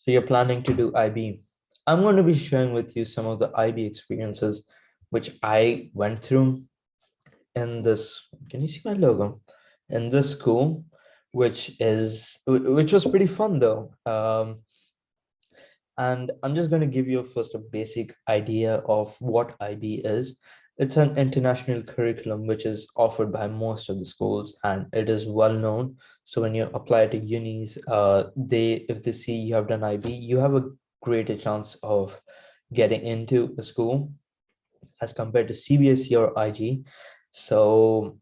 So you're planning to do IB. I'm going to be sharing with you some of the IB experiences which I went through in this. Can you see my logo? In this school, which was pretty fun though. And I'm just going to give you first a basic idea of what IB is. It's an international curriculum which is offered by most of the schools and it is well known. So when you apply to unis, if they see you have done IB, you have a greater chance of getting into a school as compared to CBSE or IG. So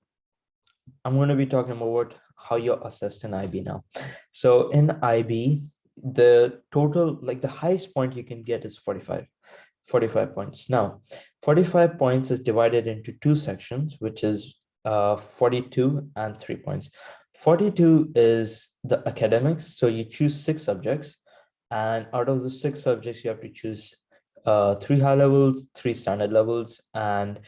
I'm going to be talking about how you're assessed in IB now. So in IB, the total, like the highest point you can get is 45 points. Now, 45 points is divided into two sections, which is 42 and 3 points. 42 is the academics. So you choose 6 subjects, and out of the 6 subjects, you have to choose 3 high levels, 3 standard levels, and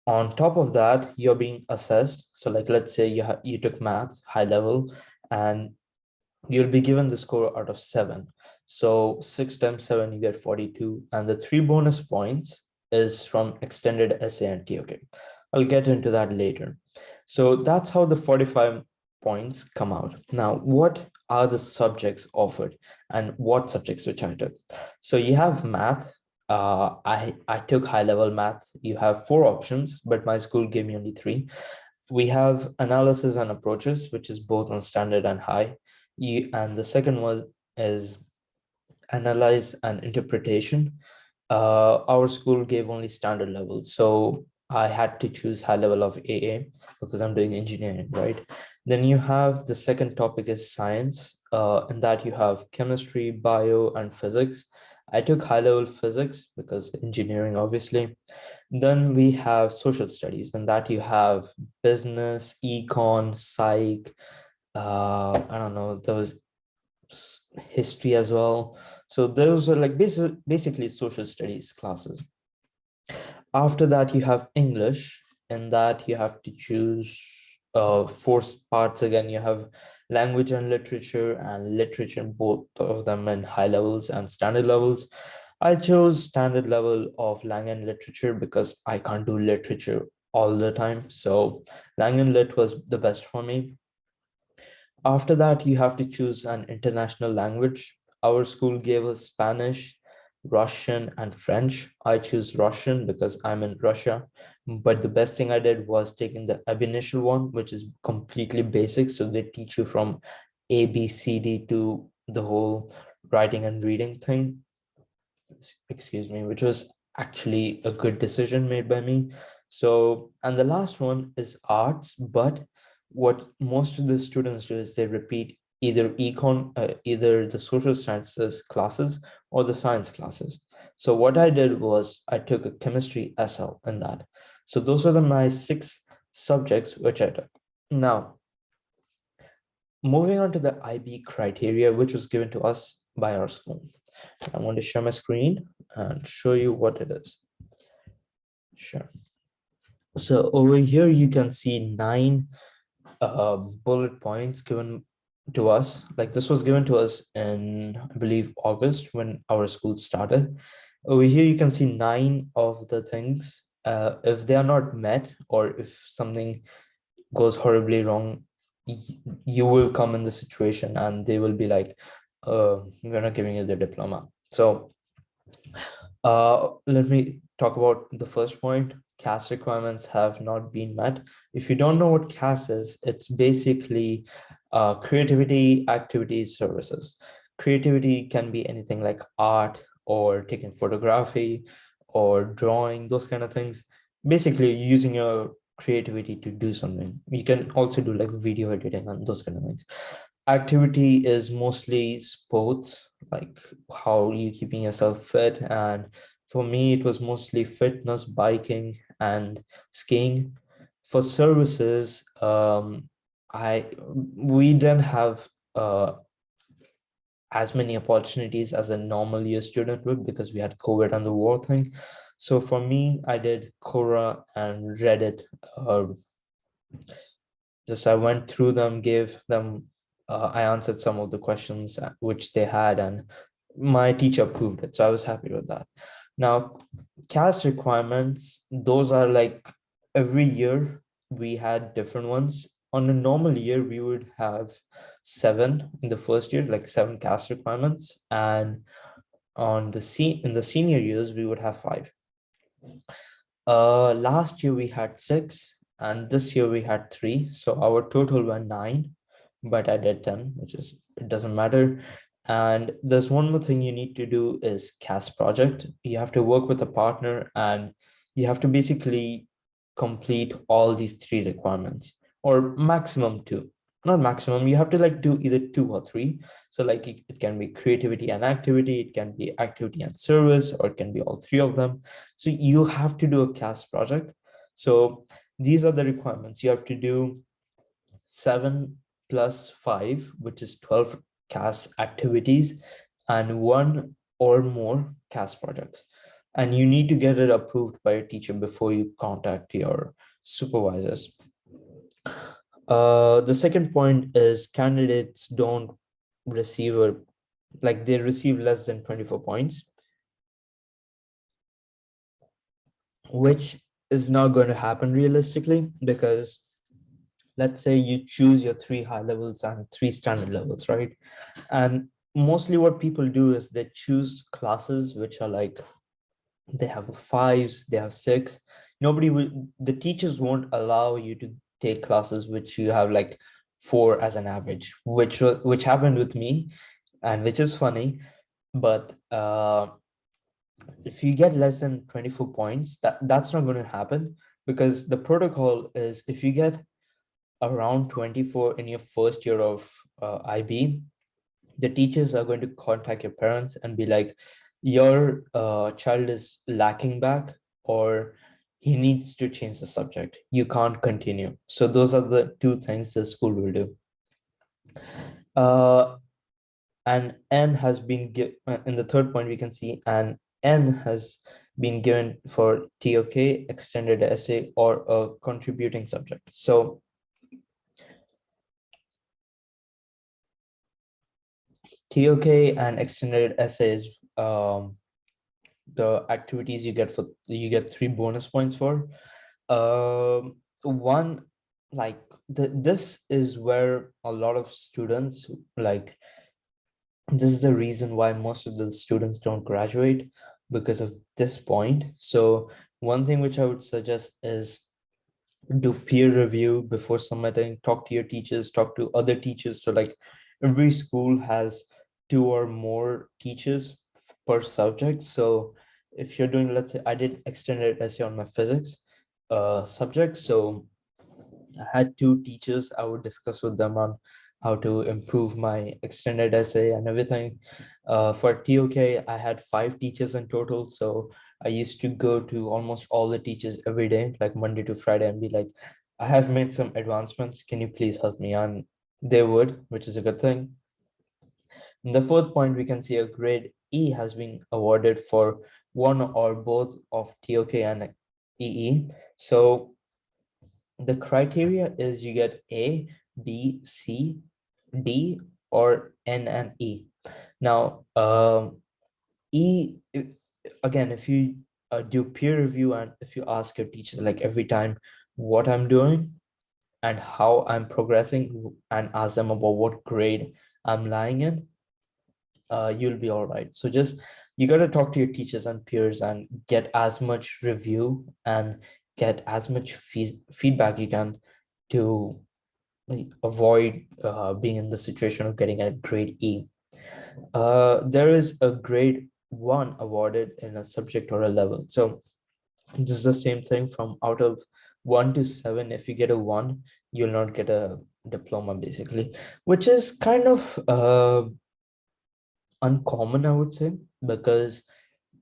on top of that you're being assessed. So like let's say you took math high level and you'll be given the score out of 7. So 6 times 7 you get 42, and the 3 bonus points is from extended essay and TOK. I'll get into that later. So that's how the 45 points come out. Now, what are the subjects offered and what subjects which I took? So you have math. I took high level math. You have 4 options, but my school gave me only 3. We have analysis and approaches, which is both on standard and high. And the second one is analyze and interpretation. Our school gave only standard level, so I had to choose high level of AA because I'm doing engineering, right? Then you have the second topic is science, and that you have chemistry, bio, and physics. I took high level physics because engineering, obviously. Then we have social studies, and that you have business, econ, psych. I don't know. There was history as well. So those are like basically social studies classes. After that, you have English, and that you have to choose 4 parts again. You have language and literature, both of them in high levels and standard levels. I chose standard level of language and literature because I can't do literature all the time. So language and lit was the best for me. After that, you have to choose an international language. Our school gave us Spanish, Russian, and French. I choose Russian because I'm in Russia. But the best thing I did was taking the ab initial one, which is completely basic. So they teach you from A, B, C, D to the whole writing and reading thing. Excuse me, which was actually a good decision made by me. So, and the last one is arts, but what most of the students do is they repeat either the social sciences classes or the science classes. So what I did was I took a chemistry SL in that. So those are my 6 subjects which I took. Now, moving on to the IB criteria, which was given to us by our school. I want to share my screen and show you what it is. Sure. So over here, you can see 9 bullet points given to us. Like this was given to us in, I believe, August when our school started. Over here, you can see 9 of the things. If they are not met or if something goes horribly wrong, you will come in the situation and they will be like, we're not giving you the diploma. So let me talk about the first point. CAS requirements have not been met. If you don't know what CAS is, it's basically creativity, activities, services. Creativity can be anything like art or taking photography or drawing, those kind of things. Basically, using your creativity to do something. You can also do like video editing and those kind of things. Activity is mostly sports, like how you keeping yourself fit, and for me it was mostly fitness, biking, and skiing. For services, I we didn't have as many opportunities as a normal year student would because we had COVID and the war thing. So for me, I did Quora and Reddit. Just I went through them, gave them I answered some of the questions which they had, and my teacher approved it. So I was happy with that. Now, CAS requirements, those are like every year we had different ones. On a normal year, we would have seven in the first year, like seven CAS requirements. And in the senior years, we would have five. Last year we had six, and this year we had three. So our total were nine, but I did 10, which is, it doesn't matter. And there's one more thing you need to do is CAS project. You have to work with a partner, and you have to basically complete all these three requirements, or maximum two. Not maximum, you have to like do either two or three. So like it can be creativity and activity, it can be activity and service, or it can be all three of them. So you have to do a CAS project. So these are the requirements. You have to do 7 plus 5, which is 12 CAS activities, and one or more CAS projects. And you need to get it approved by a teacher before you contact your supervisors. The second point is candidates don't receive a, like they receive less than 24 points, which is not going to happen realistically, because let's say you choose your three high levels and three standard levels, right? And mostly what people do is they choose classes which are like, they have fives, they have six. Nobody will, the teachers won't allow you to take classes which you have like four as an average, which happened with me, and which is funny. But if you get less than 24 points, that's not going to happen, because the protocol is if you get around 24 in your first year of IB, the teachers are going to contact your parents and be like, your child is lacking back, or he needs to change the subject. You can't continue. So those are the two things the school will do. And N has been given, in the third point we can see, and N has been given for TOK, extended essay, or a contributing subject. So TOK and extended essays, the activities you get 3 bonus points for. One, like this is where a lot of students, like, this is the reason why most of the students don't graduate, because of this point. So one thing which I would suggest is do peer review before submitting, talk to your teachers, talk to other teachers. So like every school has 2 or more teachers per subject. So if you're doing, let's say I did extended essay on my physics subject, so I had 2 teachers. I would discuss with them on how to improve my extended essay and everything. For TOK, I had 5 teachers in total. So I used to go to almost all the teachers every day, like Monday to Friday, and be like, I have made some advancements. Can you please help me? And they would, which is a good thing. In the fourth point, we can see a grade E has been awarded for one or both of TOK and EE. So the criteria is you get A, B, C, D, or N and E. Now, E, again, if you do peer review, and if you ask your teachers like every time what I'm doing and how I'm progressing, and ask them about what grade I'm lying in, you'll be all right. So just, you got to talk to your teachers and peers and get as much review and get as much feedback you can to like, avoid being in the situation of getting a grade E. There is a grade 1 awarded in a subject or a level. So this is the same thing from out of 1 to 7. If you get a 1, you'll not get a diploma basically, which is kind of uncommon, I would say, because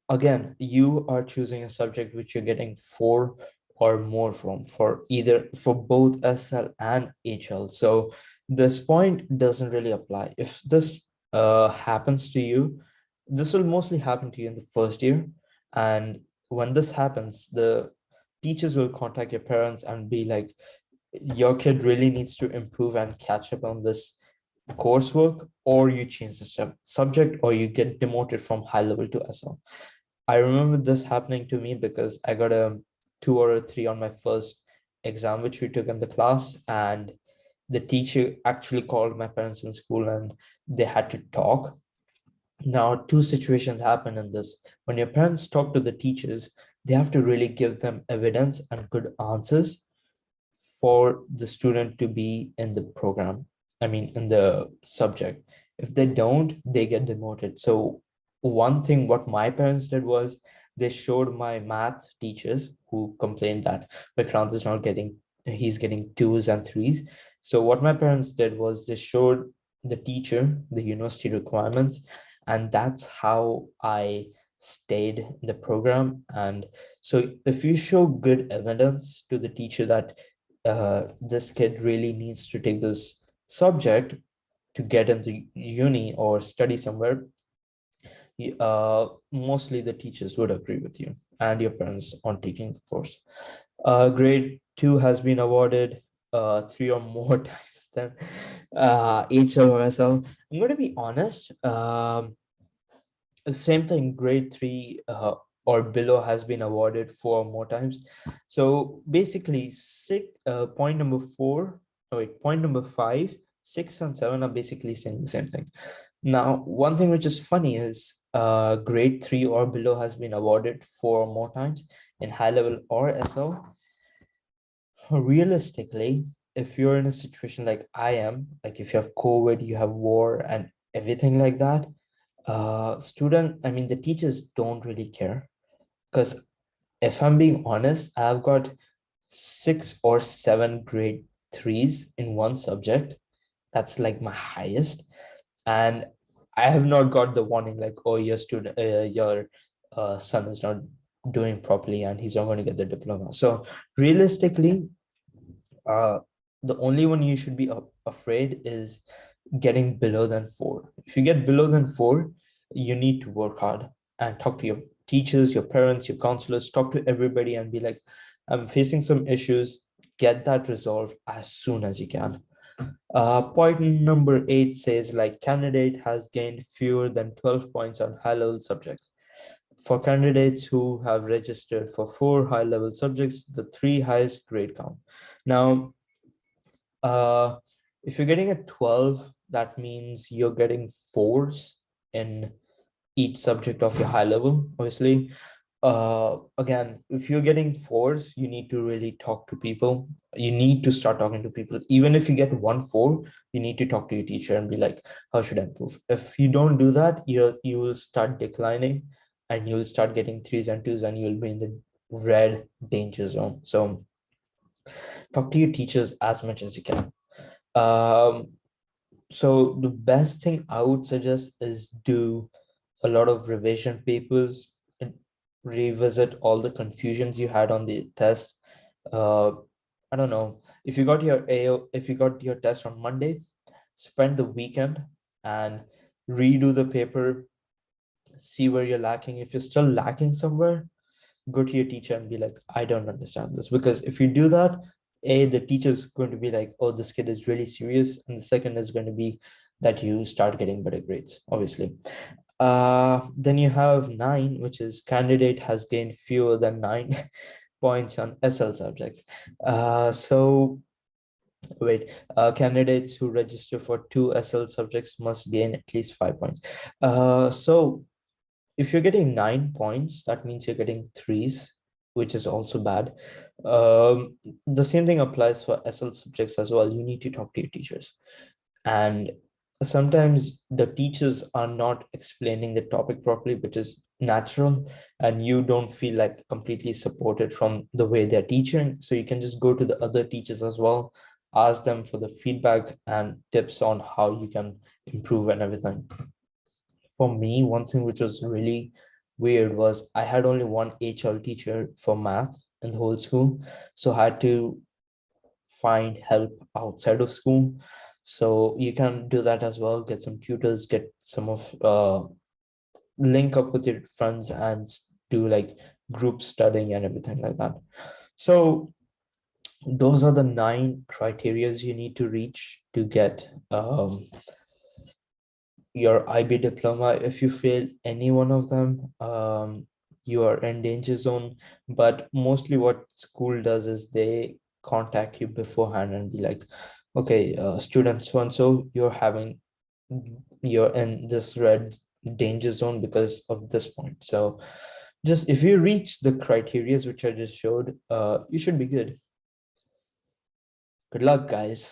again, you are choosing a subject which you're getting 4 or more from, for either for both SL and HL. So this point doesn't really apply. If this happens to you, this will mostly happen to you in the first year. And when this happens, the teachers will contact your parents and be like, your kid really needs to improve and catch up on this coursework, or you change the subject, or you get demoted from high level to SL. I remember this happening to me because I got a 2 or a 3 on my first exam, which we took in the class, and the teacher actually called my parents in school and they had to talk. Now, two situations happen in this. When your parents talk to the teachers, they have to really give them evidence and good answers for the student to be in the program. I mean, in the subject. If they don't, they get demoted. So one thing what my parents did was they showed my math teachers who complained that Vikrant is not getting, he's getting 2s and 3s. So what my parents did was they showed the teacher the university requirements, and that's how I stayed in the program. And so if you show good evidence to the teacher that this kid really needs to take this subject to get into uni or study somewhere, mostly the teachers would agree with you and your parents on taking the course. Grade 2 has been awarded 3 or more times than HL or SL. I'm going to be honest. Same thing, grade 3 or below has been awarded 4 or more times. So basically, point number 4, oh wait, point number 5, 6, and 7 are basically saying the same thing. Now, one thing which is funny is grade 3 or below has been awarded 4 or more times in high level or SL. Realistically, if you're in a situation like I am, like if you have COVID, you have war and everything like that, the teachers don't really care. Because if I'm being honest, I've got 6 or 7 grade 3s in one subject. That's like my highest. And I have not got the warning like, oh, your son is not doing properly and he's not going to get the diploma. So realistically, uh, the only one you should be afraid is getting below than 4. If you get below than 4, you need to work hard and talk to your teachers, your parents, your counselors, talk to everybody and be like, I'm facing some issues, get that resolved as soon as you can. Point number 8 says like candidate has gained fewer than 12 points on high level subjects. For candidates who have registered for 4 high level subjects, the 3 highest grade count. Now, uh, if you're getting a 12, that means you're getting 4s in each subject of your high level, obviously. Again, if you're getting 4s, you need to really talk to people. You need to start talking to people. Even if you get 1 4, you need to talk to your teacher and be like, how should I improve? If you don't do that, you will start declining and you'll start getting 3s and 2s and you'll be in the red danger zone. So talk to your teachers as much as you can. um so the best thing I would suggest is do a lot of revision papers and revisit all the confusions you had on the test. uh I don't know, if you got your AO, if you got your test on Monday, spend the weekend and redo the paper, see where you're lacking. If you're still lacking somewhere, go to your teacher and be like, I don't understand this. Because if you do that, the teacher is going to be like, oh, this kid is really serious. And the second is going to be that you start getting better grades, obviously. Then you have 9, which is candidate has gained fewer than 9 points on SL subjects. So wait, candidates who register for 2 SL subjects must gain at least 5 points. So if you're getting 9 points, that means you're getting 3s, which is also bad. The same thing applies for SL subjects as well. You need to talk to your teachers. And sometimes the teachers are not explaining the topic properly, which is natural, and you don't feel like completely supported from the way they're teaching. So you can just go to the other teachers as well, ask them for the feedback and tips on how you can improve and everything. For me, one thing which was really weird was I had only one HL teacher for math in the whole school. So I had to find help outside of school. So you can do that as well, get some tutors, get some of link up with your friends and do like group studying and everything like that. So those are the 9 criterias you need to reach to get your IB diploma. If you fail any one of them, you are in danger zone. But mostly what school does is they contact you beforehand and be like, okay, student so and so, you're in this red danger zone because of this point. So just if you reach the criterias which I just showed, you should be good. Good luck, guys.